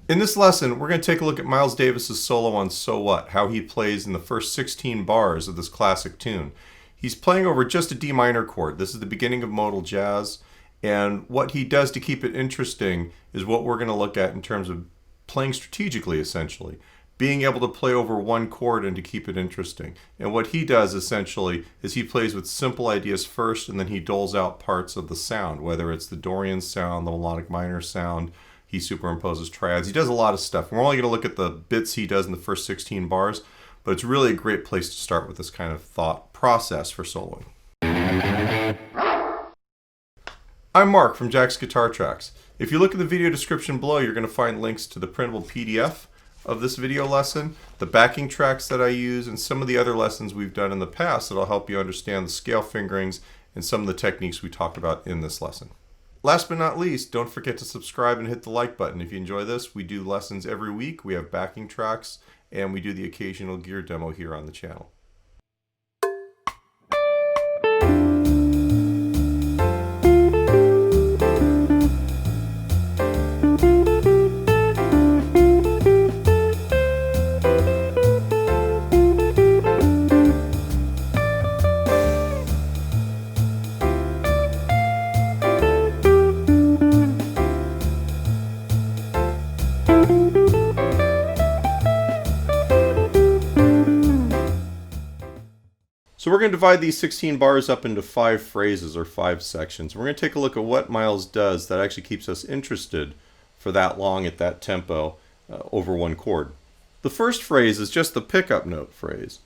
In this lesson, we're going to take a look at Miles Davis's solo on So What, how he plays in the first 16 bars of this classic tune. He's playing over just a D minor chord. This is the beginning of modal jazz, and what he does to keep it interesting is what we're going to look at in terms of playing strategically, essentially. Being able to play over one chord and to keep it interesting. And what he does, essentially, is he plays with simple ideas first, and then he doles out parts of the sound, whether it's the Dorian sound, the melodic minor sound. He superimposes triads. He does a lot of stuff. We're only going to look at the bits he does in the first 16 bars, but it's really a great place to start with this kind of thought process for soloing. I'm Mark from Jack's Guitar Tracks. If you look at the video description below, you're going to find links to the printable PDF of this video lesson, the backing tracks that I use, and some of the other lessons we've done in the past that'll help you understand the scale fingerings and some of the techniques we talked about in this lesson. Last but not least, don't forget to subscribe and hit the like button. If you enjoy this, we do lessons every week. We have backing tracks, and we do the occasional gear demo here on the channel. So we're going to divide these 16 bars up into 5 phrases or 5 sections. We're going to take a look at what Miles does that actually keeps us interested for that long at that tempo over one chord. The first phrase is just the pickup note phrase.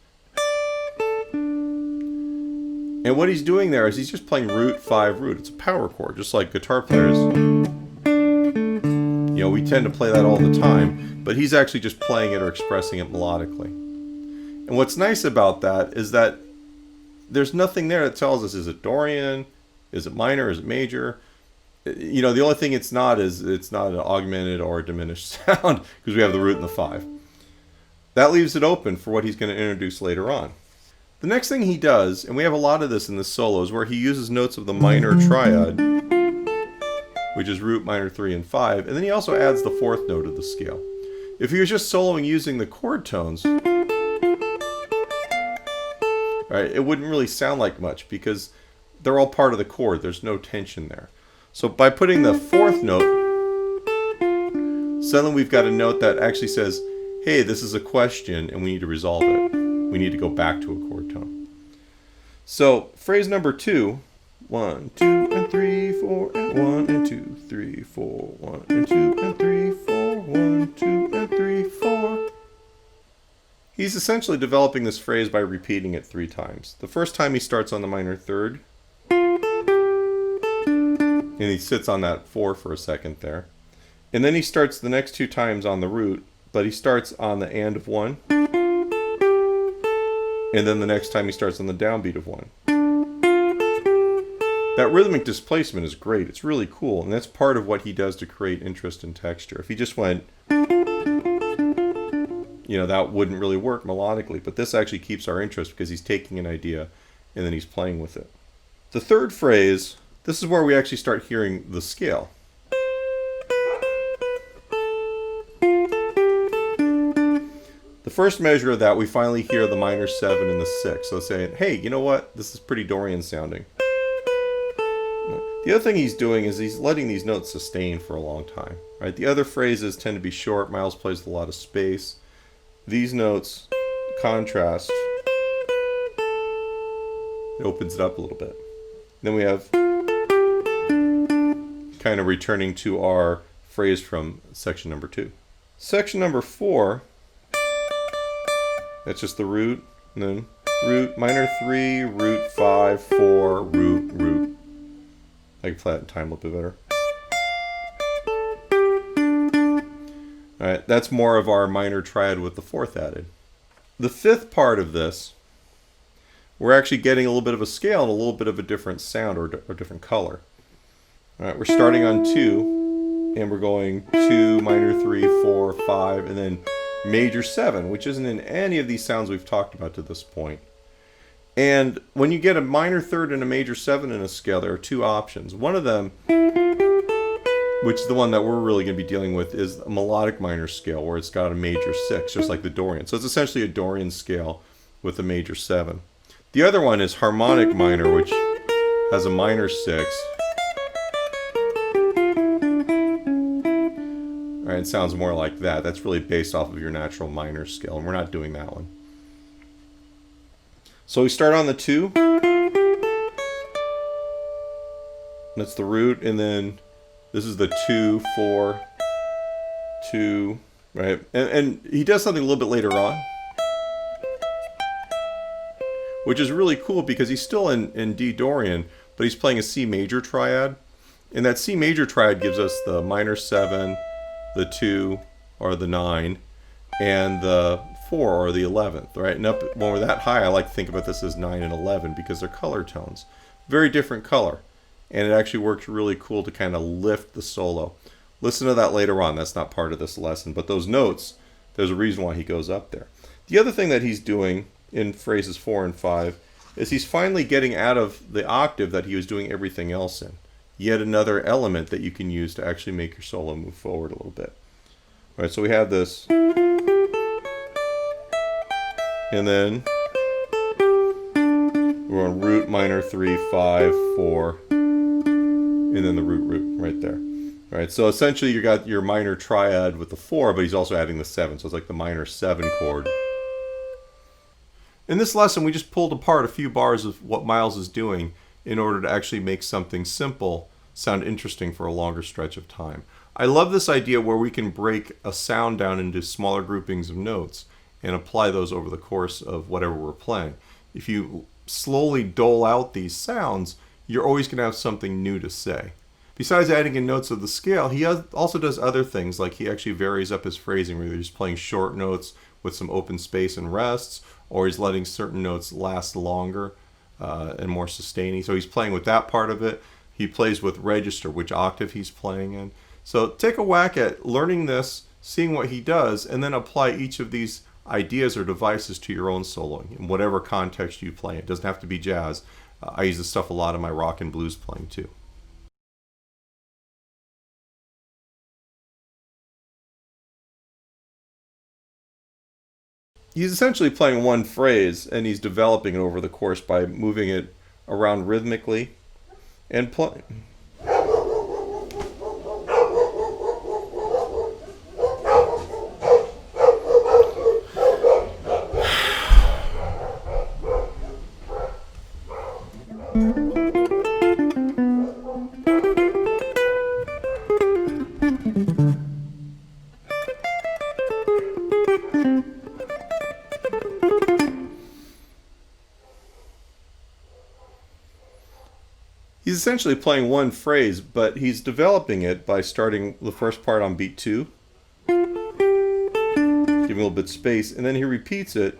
And what he's doing there is he's just playing root 5 root. It's a power chord, just like guitar players. You know, we tend to play that all the time, but he's actually just playing it or expressing it melodically. And what's nice about that is that there's nothing there that tells us, is it Dorian, is it minor, is it major? You know, the only thing it's not is it's not an augmented or a diminished sound because we have the root and the 5. That leaves it open for what he's going to introduce later on. The next thing he does, and we have a lot of this in the solos, where he uses notes of the minor triad, which is root, minor 3, and 5, and then he also adds the 4th note of the scale. If he was just soloing using the chord tones, right, it wouldn't really sound like much because they're all part of the chord. There's no tension there. So by putting the 4th note, suddenly we've got a note that actually says, hey, this is a question and we need to resolve it. We need to go back to a chord tone. So phrase number 2, 1, 2, and 3, 4, and 1, and 2, 3, 4, 1, and 2, and 3, 4, 1, 2, and 3, 4. He's essentially developing this phrase by repeating it 3 times. The first time he starts on the minor 3rd, and he sits on that 4 for a second there. And then he starts the next 2 times on the root, but he starts on the and of 1, and then the next time he starts on the downbeat of 1. That rhythmic displacement is great. It's really cool, and that's part of what he does to create interest and texture. If he just went, you know, that wouldn't really work melodically, but this actually keeps our interest because he's taking an idea and then he's playing with it. The third phrase, this is where we actually start hearing the scale. The first measure of that, we finally hear the minor 7 and the 6. So saying, hey, you know what? This is pretty Dorian sounding. The other thing he's doing is he's letting these notes sustain for a long time. Right? The other phrases tend to be short. Miles plays with a lot of space. These notes contrast. It opens it up a little bit. Then we have kind of returning to our phrase from section number 2. Section number 4, that's just the root, and then root, minor 3, root 5, 4, root, root. I can play that in time a little bit better. Alright, that's more of our minor triad with the 4th added. The 5th part of this, we're actually getting a little bit of a scale and a little bit of a different sound or different color. Alright, we're starting on 2, and we're going 2, minor 3, 4, 5, and then major 7, which isn't in any of these sounds we've talked about to this point. And when you get a minor 3rd and a major 7 in a scale, there are 2 options. One of them which is the one that we're really going to be dealing with, is a melodic minor scale where it's got a major 6, just like the Dorian. So it's essentially a Dorian scale with a major 7. The other one is harmonic minor, which has a minor 6. All right, it sounds more like that. That's really based off of your natural minor scale, and we're not doing that one. So we start on the 2. That's the root, and then this is the 2, 4, 2, right? And he does something a little bit later on, which is really cool because he's still in D Dorian, but he's playing a C major triad. And that C major triad gives us the minor 7, the 2, or the 9, and the 4, or the 11th, right? And up when we're that high, I like to think about this as 9 and 11 because they're color tones. Very different color. And it actually works really cool to kind of lift the solo. Listen to that later on. That's not part of this lesson. But those notes, there's a reason why he goes up there. The other thing that he's doing in phrases 4 and 5 is he's finally getting out of the octave that he was doing everything else in. Yet another element that you can use to actually make your solo move forward a little bit. All right, so we have this. And then we're on root, minor 3, 5, 4. And then the root right there. All right, so essentially you got your minor triad with the 4, but he's also adding the 7, so it's like the minor 7 chord. In this lesson, we just pulled apart a few bars of what Miles is doing in order to actually make something simple sound interesting for a longer stretch of time. I love this idea where we can break a sound down into smaller groupings of notes and apply those over the course of whatever we're playing. If you slowly dole out these sounds, you're always going to have something new to say. Besides adding in notes of the scale, he also does other things, like he actually varies up his phrasing, where he's playing short notes with some open space and rests, or he's letting certain notes last longer and more sustaining. So he's playing with that part of it. He plays with register, which octave he's playing in. So take a whack at learning this, seeing what he does, and then apply each of these ideas or devices to your own soloing in whatever context you play. It doesn't have to be jazz. I use this stuff a lot in my rock and blues playing too. He's essentially playing one phrase, and he's developing it over the course by moving it around rhythmically and playing. He's essentially playing one phrase, but he's developing it by starting the first part on beat 2, giving a little bit of space, and then he repeats it